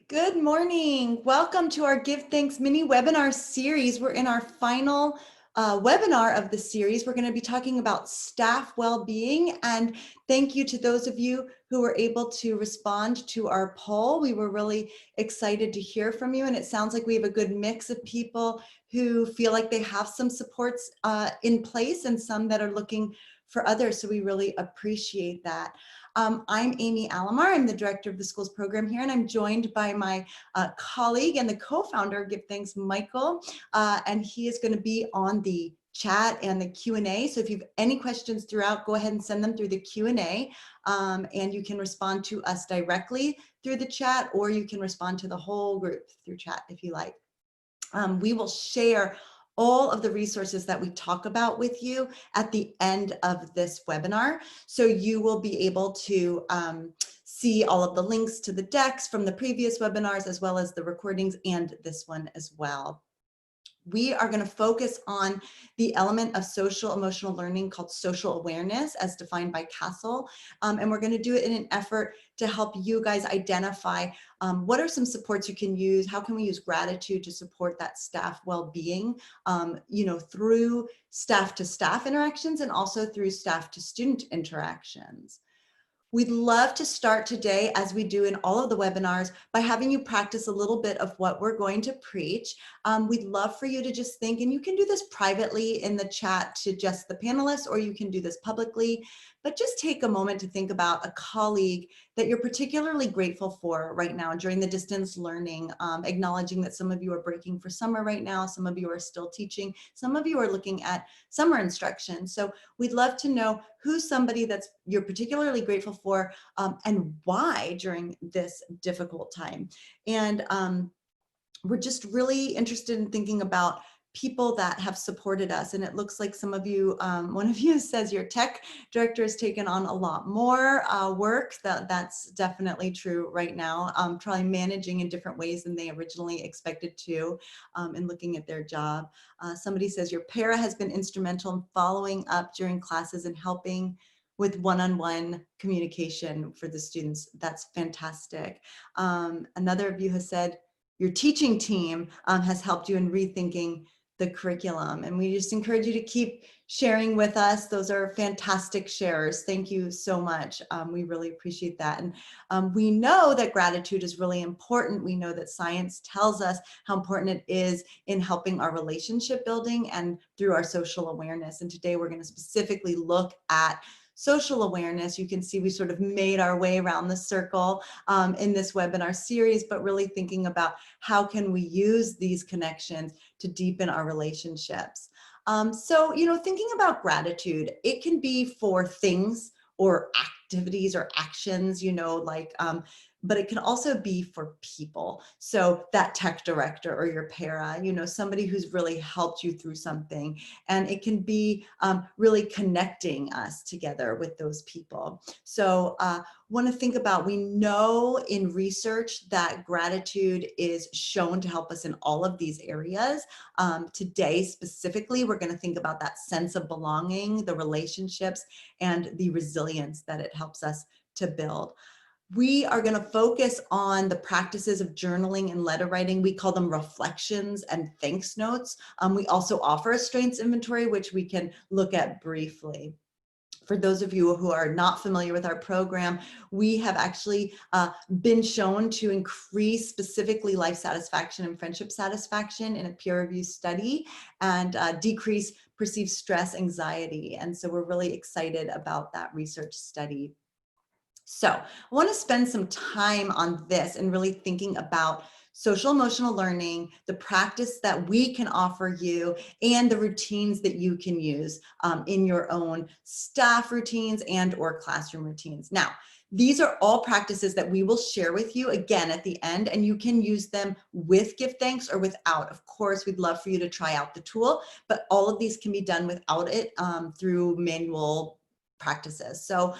Good morning. Welcome to our GiveThx mini webinar series. We're in our final webinar of the series. We're going to be talking about staff well-being, and thank you to those of you who were able to respond to our poll. We were really excited to hear from you, and it sounds like we have a good mix of people who feel like they have some supports in place and some that are looking for others, so we really appreciate that. I'm Amy Alamar. I'm the director of the school's program here, and I'm joined by my colleague and the co-founder of GiveThx, Michael, and he is going to be on the chat and the Q&A. So if you have any questions throughout, go ahead and send them through the Q&A, and you can respond to us directly through the chat, or you can respond to the whole group through chat if you like. We will share all of the resources that we talk about with you at the end of this webinar. So you will be able to see all of the links to the decks from the previous webinars, as well as the recordings and this one as well. We are going to focus on the element of social emotional learning called social awareness as defined by CASEL. And we're going to do it in an effort to help you guys identify what are some supports you can use, how can we use gratitude to support that staff well-being, through staff to staff interactions and also through staff to student interactions. We'd love to start today, as we do in all of the webinars, by having you practice a little bit of what we're going to preach. We'd love for you to just think, and you can do this privately in the chat to just the panelists, or you can do this publicly, but just take a moment to think about a colleague that you're particularly grateful for right now during the distance learning, acknowledging that some of you are breaking for summer right now, some of you are still teaching, some of you are looking at summer instruction. So we'd love to know who's somebody that's you're particularly grateful for and why during this difficult time. And we're just really interested in thinking about people that have supported us. And it looks like some of you, one of you says your tech director has taken on a lot more work. That's definitely true right now, probably managing in different ways than they originally expected to in looking at their job. Somebody says your para has been instrumental in following up during classes and helping with one-on-one communication for the students. That's fantastic. Another of you has said, your teaching team has helped you in rethinking the curriculum. And we just encourage you to keep sharing with us. Those are fantastic shares. Thank you so much. We really appreciate that. And we know that gratitude is really important. We know that science tells us how important it is in helping our relationship building and through our social awareness. And today we're going to specifically look at social awareness. You can see we sort of made our way around the circle in this webinar series, but really thinking about how can we use these connections to deepen our relationships. So, thinking about gratitude, it can be for things or activities or actions, but it can also be for people. So that tech director or your para, somebody who's really helped you through something. And it can be really connecting us together with those people. So want to think about, we know in research that gratitude is shown to help us in all of these areas. Today specifically, we're going to think about that sense of belonging, the relationships, and the resilience that it helps us to build. We are going to focus on the practices of journaling and letter writing. We call them reflections and thanks notes. We also offer a strengths inventory, which we can look at briefly. For those of you who are not familiar with our program, we have actually been shown to increase specifically life satisfaction and friendship satisfaction in a peer-reviewed study and decrease perceived stress, anxiety. And so we're really excited about that research study. So I want to spend some time on this and really thinking about social emotional learning, the practice that we can offer you, and the routines that you can use in your own staff routines and or classroom routines. Now, these are all practices that we will share with you again at the end, and you can use them with GiveThx or without. Of course, we'd love for you to try out the tool, but all of these can be done without it through manual practices. So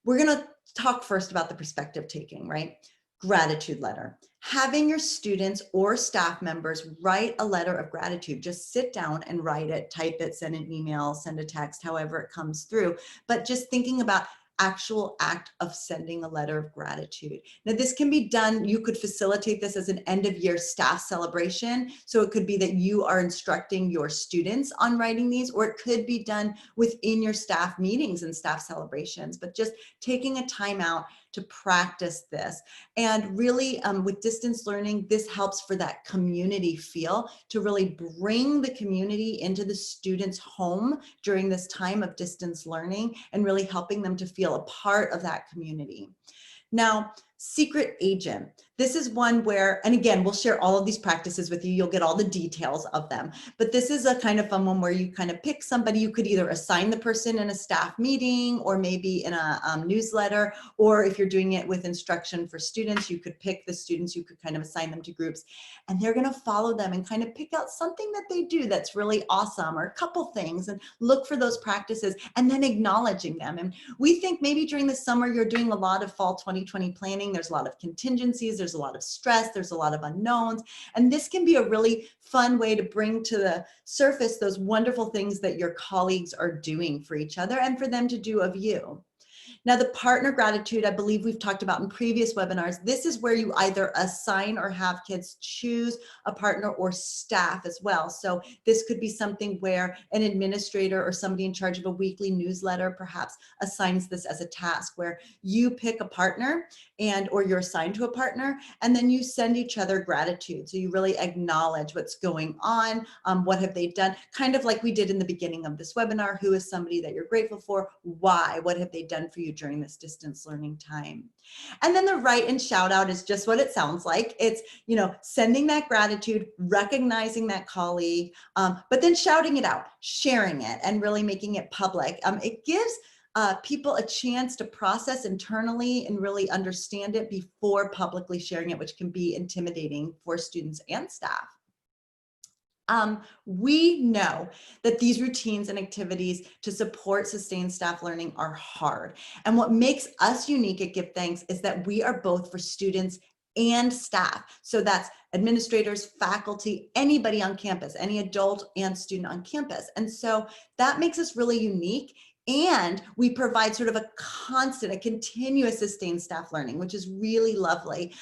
we're going to talk first about the perspective taking, right? Gratitude letter. Having your students or staff members write a letter of gratitude. Just sit down and write it, type it, send an email, send a text, however it comes through. But just thinking about actual act of sending a letter of gratitude. Now, this can be done, you could facilitate this as an end of year staff celebration. So it could be that you are instructing your students on writing these, or it could be done within your staff meetings and staff celebrations, but just taking a time out to practice this. And really with distance learning, this helps for that community feel, to really bring the community into the students' home during this time of distance learning and really helping them to feel a part of that community. Now, secret agent. This is one where, and again, we'll share all of these practices with you. You'll get all the details of them. But this is a kind of fun one where you kind of pick somebody. You could either assign the person in a staff meeting or maybe in a newsletter, or if you're doing it with instruction for students, you could pick the students, you could kind of assign them to groups, and they're going to follow them and kind of pick out something that they do that's really awesome, or a couple things, and look for those practices and then acknowledging them. And we think maybe during the summer, you're doing a lot of fall 2020 planning. There's a lot of contingencies, there's a lot of stress, there's a lot of unknowns. And this can be a really fun way to bring to the surface those wonderful things that your colleagues are doing for each other and for them to do of you. Now, the partner gratitude, I believe we've talked about in previous webinars. This is where you either assign or have kids choose a partner or staff as well. So this could be something where an administrator or somebody in charge of a weekly newsletter perhaps assigns this as a task, where you pick a partner or you're assigned to a partner, and then you send each other gratitude. So you really acknowledge what's going on, what have they done, kind of like we did in the beginning of this webinar. Who is somebody that you're grateful for? Why? What have they done for you during this distance learning time? And then the write and shout out is just what it sounds like. It's, sending that gratitude, recognizing that colleague, but then shouting it out, sharing it, and really making it public. It gives people a chance to process internally and really understand it before publicly sharing it, which can be intimidating for students and staff. We know that these routines and activities to support sustained staff learning are hard. And what makes us unique at GiveThx is that we are both for students and staff. So that's administrators, faculty, anybody on campus, any adult and student on campus. And so that makes us really unique. And we provide sort of a constant, a continuous sustained staff learning, which is really lovely.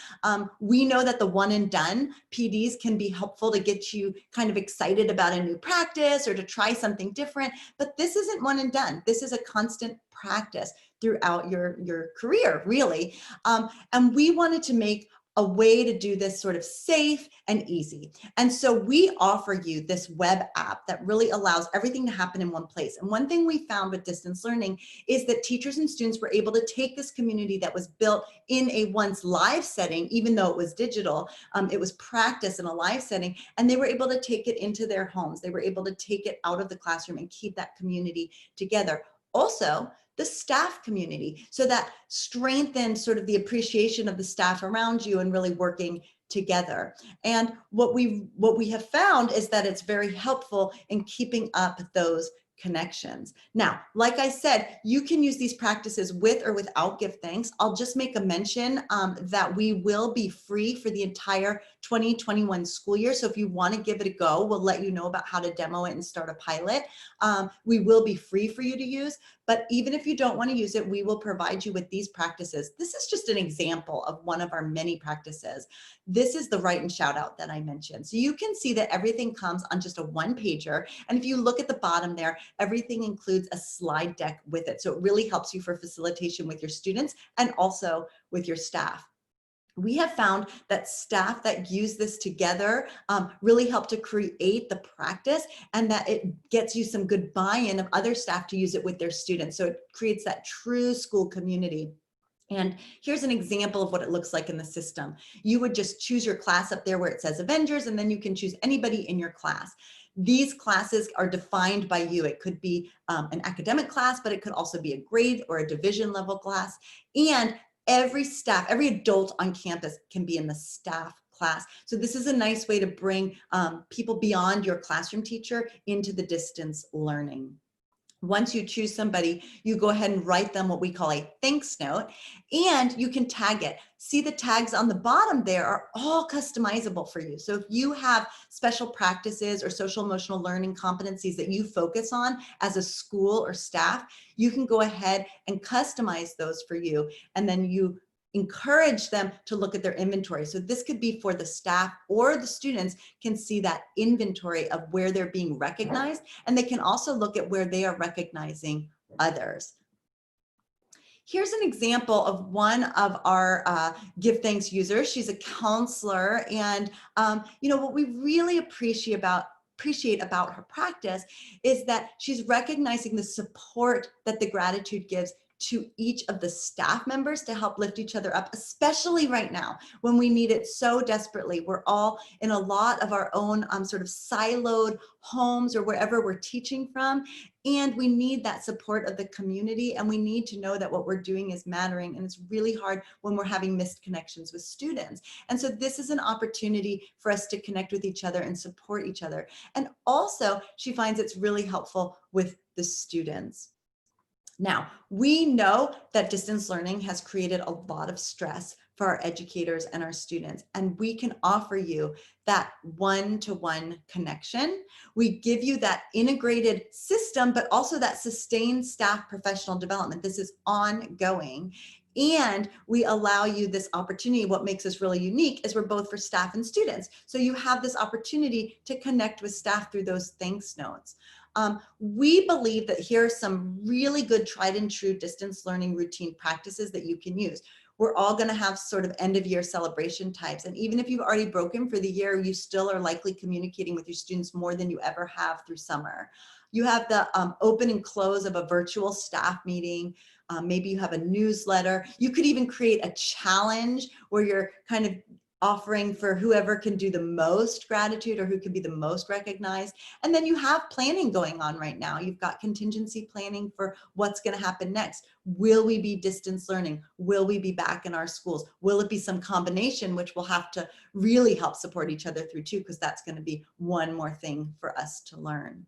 We know that the one and done PDs can be helpful to get you kind of excited about a new practice or to try something different, but this isn't one and done. This is a constant practice throughout your career, really. And we wanted to make a way to do this sort of safe and easy. And so we offer you this web app that really allows everything to happen in one place. And one thing we found with distance learning is that teachers and students were able to take this community that was built in a once live setting, even though it was digital, it was practice in a live setting, and they were able to take it into their homes. They were able to take it out of the classroom and keep that community together. Also, the staff community, so that strengthened sort of the appreciation of the staff around you and really working together. And what we have found is that it's very helpful in keeping up those connections. Now, like I said, you can use these practices with or without GiveThx. I'll just make a mention that we will be free for the entire 2021 school year. So if you want to give it a go, we'll let you know about how to demo it and start a pilot. We will be free for you to use, but even if you don't want to use it, we will provide you with these practices. This is just an example of one of our many practices. This is the write and shout out that I mentioned. So you can see that everything comes on just a one pager. And if you look at the bottom there, everything includes a slide deck with it. So it really helps you for facilitation with your students and also with your staff. We have found that staff that use this together really help to create the practice, and that it gets you some good buy-in of other staff to use it with their students. So it creates that true school community. And here's an example of what it looks like in the system. You would just choose your class up there where it says Avengers, and then you can choose anybody in your class. These classes are defined by you. It could be an academic class, but it could also be a grade or a division level class. And every staff, every adult on campus can be in the staff class. So this is a nice way to bring people beyond your classroom teacher into the distance learning. Once you choose somebody, you go ahead and write them what we call a thanks note, and you can tag it. See, the tags on the bottom there are all customizable for you. So if you have special practices or social emotional learning competencies that you focus on as a school or staff, you can go ahead and customize those for you. And then you encourage them to look at their inventory. So this could be for the staff, or the students can see that inventory of where they're being recognized, and they can also look at where they are recognizing others. Here's an example of one of our GiveThx users. She's a counselor, and what we really appreciate about her practice is that she's recognizing the support that the gratitude gives to each of the staff members to help lift each other up, especially right now when we need it so desperately. We're all in a lot of our own sort of siloed homes or wherever we're teaching from, and we need that support of the community, and we need to know that what we're doing is mattering, and it's really hard when we're having missed connections with students. And so this is an opportunity for us to connect with each other and support each other. And also, she finds it's really helpful with the students. Now, we know that distance learning has created a lot of stress for our educators and our students, and we can offer you that one-to-one connection. We give you that integrated system, but also that sustained staff professional development. This is ongoing. And we allow you this opportunity. What makes us really unique is we're both for staff and students. So you have this opportunity to connect with staff through those thanks notes. We believe that here are some really good tried and true distance learning routine practices that you can use. We're all going to have sort of end of year celebration types. And even if you've already broken for the year, you still are likely communicating with your students more than you ever have through summer. You have the open and close of a virtual staff meeting. Maybe you have a newsletter. You could even create a challenge where you're kind of offering for whoever can do the most gratitude or who can be the most recognized. And then you have planning going on right now. You've got contingency planning for what's going to happen next. Will we be distance learning? Will we be back in our schools? Will it be some combination, which we'll have to really help support each other through too, because that's going to be one more thing for us to learn.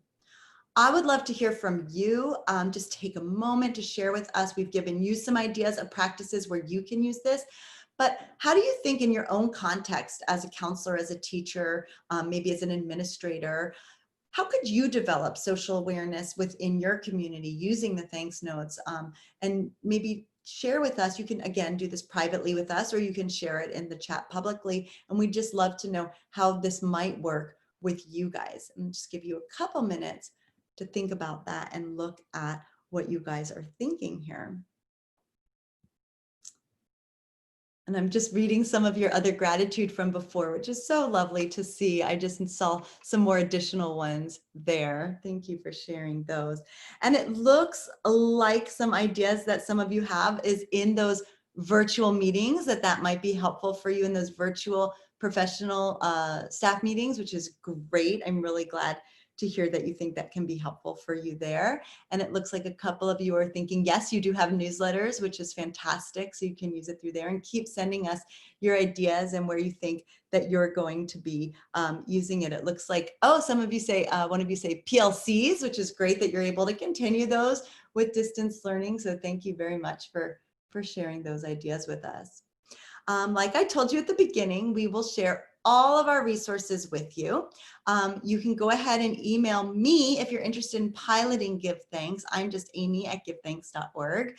I would love to hear from you. Just take a moment to share with us. We've given you some ideas of practices where you can use this. But how do you think in your own context as a counselor, as a teacher, maybe as an administrator, how could you develop social awareness within your community using the thanks notes? And maybe share with us. You can, again, do this privately with us, or you can share it in the chat publicly. And we'd just love to know how this might work with you guys. And just give you a couple minutes to think about that and look at what you guys are thinking here. And I'm just reading some of your other gratitude from before, which is so lovely to see. I just saw some more additional ones there. Thank you for sharing those. And it looks like some ideas that some of you have is in those virtual meetings, that might be helpful for you in those virtual professional staff meetings, which is great. I'm really glad to hear that you think that can be helpful for you there. And it looks like a couple of you are thinking, yes, you do have newsletters, which is fantastic. So you can use it through there, and keep sending us your ideas and where you think that you're going to be using it. It looks like, oh, some of you say, one of you say PLCs, which is great that you're able to continue those with distance learning. So thank you very much for sharing those ideas with us. Like I told you at the beginning, we will share all of our resources with you. You can go ahead and email me if you're interested in piloting GiveThx. I'm just amy@givethx.org.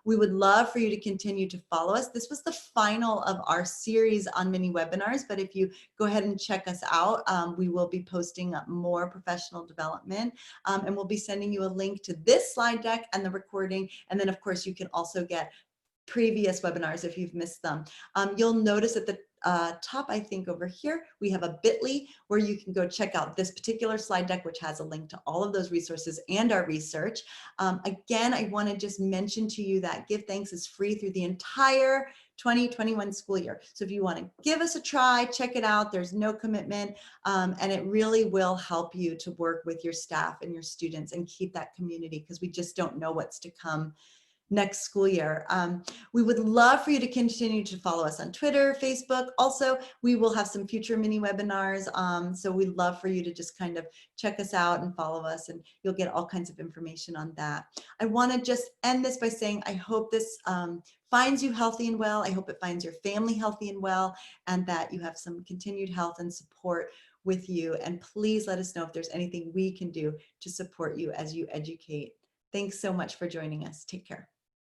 We would love for you to continue to follow us. This was the final of our series on mini webinars, but if you go ahead and check us out, we will be posting up more professional development, and we'll be sending you a link to this slide deck and the recording. And then of course you can also get previous webinars if you've missed them. You'll notice at the top, I think over here, we have a bit.ly where you can go check out this particular slide deck, which has a link to all of those resources and our research. Again, I want to just mention to you that GiveThx is free through the entire 2021 school year. So if you want to give us a try, check it out. There's no commitment, and it really will help you to work with your staff and your students and keep that community, because we just don't know what's to come next school year. We would love for you to continue to follow us on Twitter, Facebook. Also, we will have some future mini webinars. So we'd love for you to just kind of check us out and follow us, and you'll get all kinds of information on that. I want to just end this by saying, I hope this finds you healthy and well. I hope it finds your family healthy and well, and that you have some continued health and support with you. And please let us know if there's anything we can do to support you as you educate. Thanks so much for joining us. Take care.